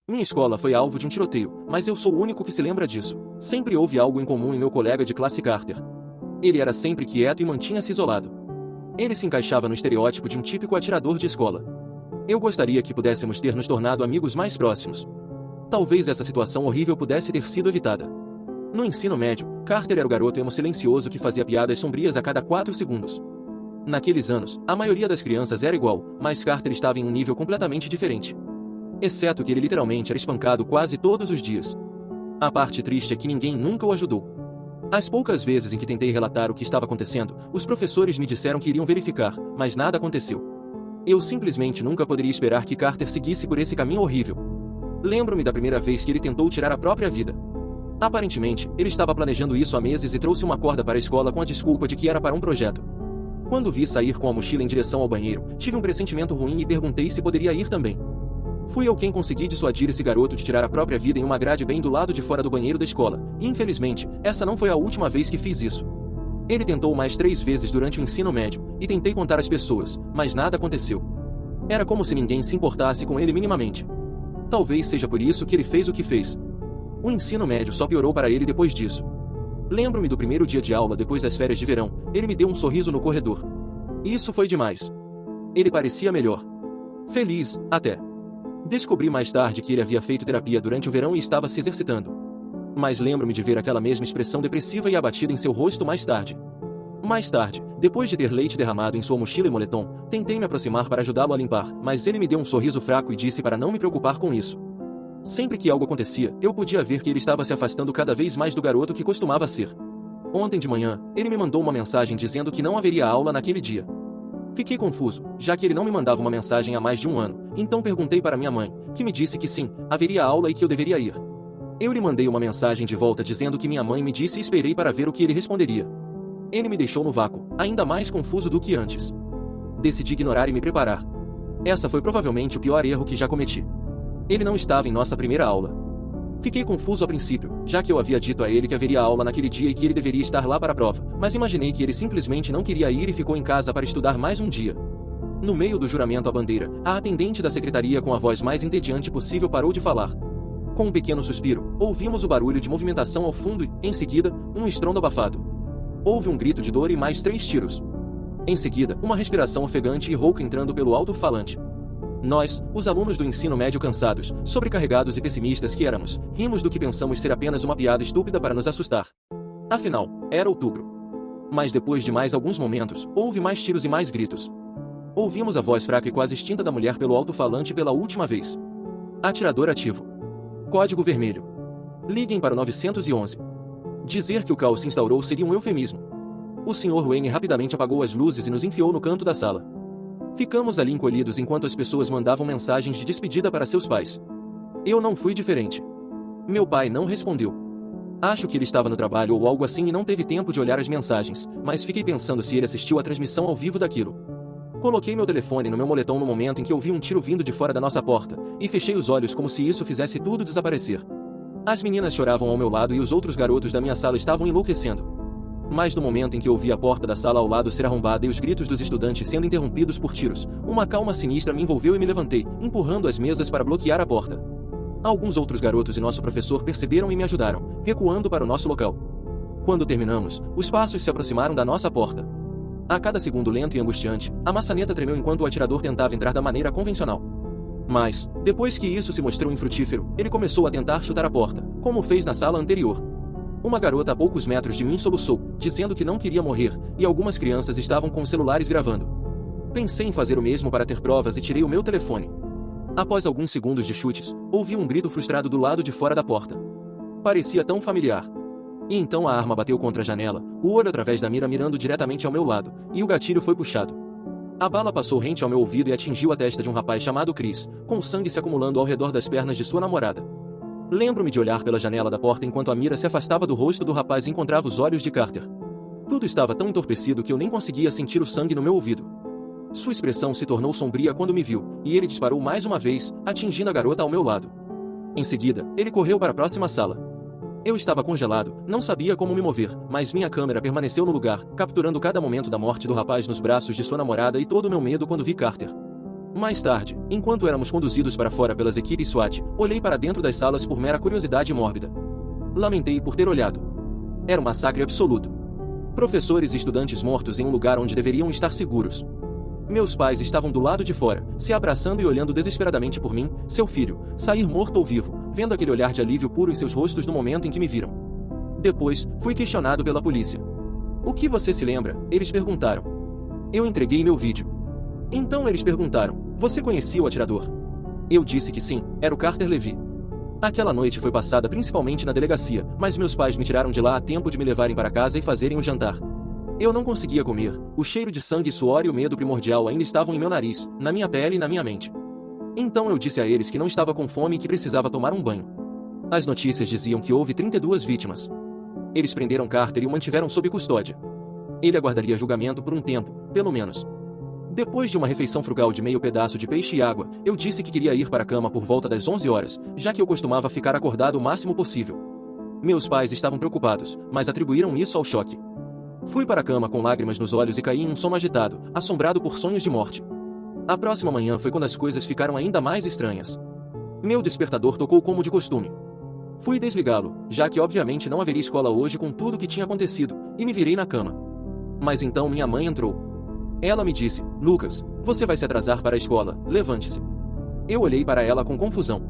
Minha escola foi alvo de um tiroteio, mas eu sou o único que se lembra disso. Sempre houve algo em comum em meu colega de classe Carter. Ele era sempre quieto e mantinha-se isolado. Ele se encaixava no estereótipo de um típico atirador de escola. Eu gostaria que pudéssemos ter nos tornado amigos mais próximos. Talvez essa situação horrível pudesse ter sido evitada. No ensino médio, Carter era o garoto emo silencioso que fazia piadas sombrias a cada 4 segundos. Naqueles anos, a maioria das crianças era igual, mas Carter estava em um nível completamente diferente. Exceto que ele literalmente era espancado quase todos os dias. A parte triste é que ninguém nunca o ajudou. As poucas vezes em que tentei relatar o que estava acontecendo, os professores me disseram que iriam verificar, mas nada aconteceu. Eu simplesmente nunca poderia esperar que Carter seguisse por esse caminho horrível. Lembro-me da primeira vez que ele tentou tirar a própria vida. Aparentemente, ele estava planejando isso há meses e trouxe uma corda para a escola com a desculpa de que era para um projeto. Quando vi sair com a mochila em direção ao banheiro, tive um pressentimento ruim e perguntei se poderia ir também. Fui eu quem consegui dissuadir esse garoto de tirar a própria vida em uma grade bem do lado de fora do banheiro da escola, e infelizmente, essa não foi a última vez que fiz isso. Ele tentou mais 3 vezes durante o ensino médio, e tentei contar às pessoas, mas nada aconteceu. Era como se ninguém se importasse com ele minimamente. Talvez seja por isso que ele fez o que fez. O ensino médio só piorou para ele depois disso. Lembro-me do primeiro dia de aula depois das férias de verão, ele me deu um sorriso no corredor. Isso foi demais. Ele parecia melhor. Feliz, até. Descobri mais tarde que ele havia feito terapia durante o verão e estava se exercitando. Mas lembro-me de ver aquela mesma expressão depressiva e abatida em seu rosto mais tarde. Mais tarde, depois de ter leite derramado em sua mochila e moletom, tentei me aproximar para ajudá-lo a limpar, mas ele me deu um sorriso fraco e disse para não me preocupar com isso. Sempre que algo acontecia, eu podia ver que ele estava se afastando cada vez mais do garoto que costumava ser. Ontem de manhã, ele me mandou uma mensagem dizendo que não haveria aula naquele dia. Fiquei confuso, já que ele não me mandava uma mensagem há mais de 1 ano, então perguntei para minha mãe, que me disse que sim, haveria aula e que eu deveria ir. Eu lhe mandei uma mensagem de volta dizendo que minha mãe me disse e esperei para ver o que ele responderia. Ele me deixou no vácuo, ainda mais confuso do que antes. Decidi ignorar e me preparar. Essa foi provavelmente o pior erro que já cometi. Ele não estava em nossa primeira aula. Fiquei confuso a princípio, já que eu havia dito a ele que haveria aula naquele dia e que ele deveria estar lá para a prova, mas imaginei que ele simplesmente não queria ir e ficou em casa para estudar mais um dia. No meio do juramento à bandeira, a atendente da secretaria com a voz mais entediante possível parou de falar. Com um pequeno suspiro, ouvimos o barulho de movimentação ao fundo e, em seguida, um estrondo abafado. Houve um grito de dor e mais 3 tiros. Em seguida, uma respiração ofegante e rouca entrando pelo alto-falante. Nós, os alunos do ensino médio cansados, sobrecarregados e pessimistas que éramos, rimos do que pensamos ser apenas uma piada estúpida para nos assustar. Afinal, era outubro. Mas depois de mais alguns momentos, houve mais tiros e mais gritos. Ouvimos a voz fraca e quase extinta da mulher pelo alto-falante pela última vez. Atirador ativo. Código vermelho. Liguem para o 911. Dizer que o caos se instaurou seria um eufemismo. O Sr. Wayne rapidamente apagou as luzes e nos enfiou no canto da sala. Ficamos ali encolhidos enquanto as pessoas mandavam mensagens de despedida para seus pais. Eu não fui diferente. Meu pai não respondeu. Acho que ele estava no trabalho ou algo assim e não teve tempo de olhar as mensagens, mas fiquei pensando se ele assistiu à transmissão ao vivo daquilo. Coloquei meu telefone no meu moletom no momento em que ouvi um tiro vindo de fora da nossa porta, e fechei os olhos como se isso fizesse tudo desaparecer. As meninas choravam ao meu lado e os outros garotos da minha sala estavam enlouquecendo. Mas no momento em que ouvi a porta da sala ao lado ser arrombada e os gritos dos estudantes sendo interrompidos por tiros, uma calma sinistra me envolveu e me levantei, empurrando as mesas para bloquear a porta. Alguns outros garotos e nosso professor perceberam e me ajudaram, recuando para o nosso local. Quando terminamos, os passos se aproximaram da nossa porta. A cada segundo lento e angustiante, a maçaneta tremeu enquanto o atirador tentava entrar da maneira convencional. Mas, depois que isso se mostrou infrutífero, ele começou a tentar chutar a porta, como fez na sala anterior. Uma garota a poucos metros de mim soluçou, dizendo que não queria morrer, e algumas crianças estavam com os celulares gravando. Pensei em fazer o mesmo para ter provas e tirei o meu telefone. Após alguns segundos de chutes, ouvi um grito frustrado do lado de fora da porta. Parecia tão familiar. E então a arma bateu contra a janela, o olho através da mira mirando diretamente ao meu lado, e o gatilho foi puxado. A bala passou rente ao meu ouvido e atingiu a testa de um rapaz chamado Chris, com sangue se acumulando ao redor das pernas de sua namorada. Lembro-me de olhar pela janela da porta enquanto a mira se afastava do rosto do rapaz e encontrava os olhos de Carter. Tudo estava tão entorpecido que eu nem conseguia sentir o sangue no meu ouvido. Sua expressão se tornou sombria quando me viu, e ele disparou mais uma vez, atingindo a garota ao meu lado. Em seguida, ele correu para a próxima sala. Eu estava congelado, não sabia como me mover, mas minha câmera permaneceu no lugar, capturando cada momento da morte do rapaz nos braços de sua namorada e todo o meu medo quando vi Carter. Mais tarde, enquanto éramos conduzidos para fora pelas equipes SWAT, olhei para dentro das salas por mera curiosidade mórbida. Lamentei por ter olhado. Era um massacre absoluto. Professores e estudantes mortos em um lugar onde deveriam estar seguros. Meus pais estavam do lado de fora, se abraçando e olhando desesperadamente por mim, seu filho, sair morto ou vivo, vendo aquele olhar de alívio puro em seus rostos no momento em que me viram. Depois, fui questionado pela polícia. O que você se lembra? Eles perguntaram. Eu entreguei meu vídeo. Então eles perguntaram, você conhecia o atirador? Eu disse que sim, era o Carter Levy. Aquela noite foi passada principalmente na delegacia, mas meus pais me tiraram de lá a tempo de me levarem para casa e fazerem o jantar. Eu não conseguia comer, o cheiro de sangue e suor e o medo primordial ainda estavam em meu nariz, na minha pele e na minha mente. Então eu disse a eles que não estava com fome e que precisava tomar um banho. As notícias diziam que houve 32 vítimas. Eles prenderam Carter e o mantiveram sob custódia. Ele aguardaria julgamento por um tempo, pelo menos. Depois de uma refeição frugal de meio pedaço de peixe e água, eu disse que queria ir para a cama por volta das 11 horas, já que eu costumava ficar acordado o máximo possível. Meus pais estavam preocupados, mas atribuíram isso ao choque. Fui para a cama com lágrimas nos olhos e caí em um sono agitado, assombrado por sonhos de morte. A próxima manhã foi quando as coisas ficaram ainda mais estranhas. Meu despertador tocou como de costume. Fui desligá-lo, já que obviamente não haveria escola hoje com tudo o que tinha acontecido, e me virei na cama. Mas então minha mãe entrou. Ela me disse, Lucas, você vai se atrasar para a escola, levante-se. Eu olhei para ela com confusão.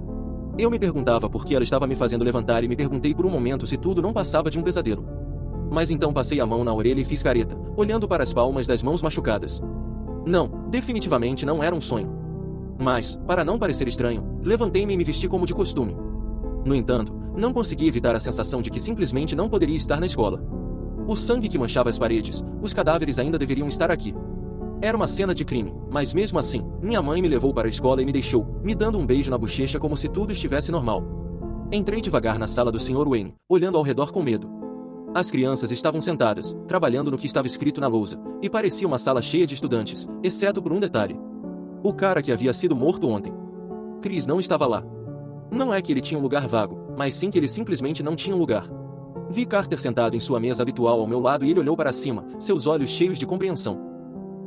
Eu me perguntava por que ela estava me fazendo levantar e me perguntei por um momento se tudo não passava de um pesadelo. Mas então passei a mão na orelha e fiz careta, olhando para as palmas das mãos machucadas. Não, definitivamente não era um sonho. Mas, para não parecer estranho, levantei-me e me vesti como de costume. No entanto, não consegui evitar a sensação de que simplesmente não poderia estar na escola. O sangue que manchava as paredes, os cadáveres ainda deveriam estar aqui. Era uma cena de crime, mas mesmo assim, minha mãe me levou para a escola e me deixou, me dando um beijo na bochecha como se tudo estivesse normal. Entrei devagar na sala do Sr. Wayne, olhando ao redor com medo. As crianças estavam sentadas, trabalhando no que estava escrito na lousa, e parecia uma sala cheia de estudantes, exceto por um detalhe. O cara que havia sido morto ontem. Chris não estava lá. Não é que ele tinha um lugar vago, mas sim que ele simplesmente não tinha um lugar. Vi Carter sentado em sua mesa habitual ao meu lado e ele olhou para cima, seus olhos cheios de compreensão.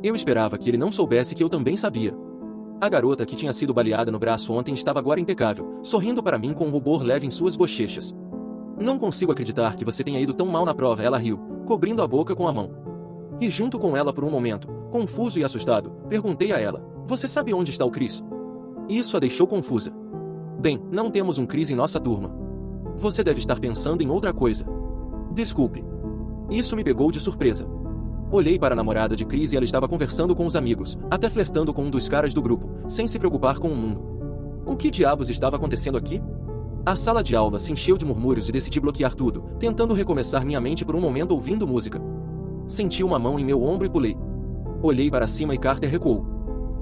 Eu esperava que ele não soubesse que eu também sabia. A garota que tinha sido baleada no braço ontem estava agora impecável, sorrindo para mim com um rubor leve em suas bochechas. Não consigo acreditar que você tenha ido tão mal na prova, ela riu, cobrindo a boca com a mão. E junto com ela por um momento, confuso e assustado, perguntei a ela, você sabe onde está o Chris? Isso a deixou confusa. Bem, não temos um Chris em nossa turma. Você deve estar pensando em outra coisa. Desculpe. Isso me pegou de surpresa. Olhei para a namorada de Chris e ela estava conversando com os amigos, até flertando com um dos caras do grupo, sem se preocupar com o mundo. O que diabos estava acontecendo aqui? A sala de aula se encheu de murmúrios e decidi bloquear tudo, tentando recomeçar minha mente por um momento ouvindo música. Senti uma mão em meu ombro e pulei. Olhei para cima e Carter recuou.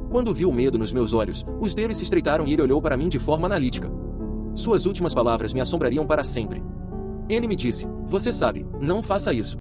Quando viu o medo nos meus olhos, os deles se estreitaram e ele olhou para mim de forma analítica. Suas últimas palavras me assombrariam para sempre. Ele me disse, você sabe, não faça isso.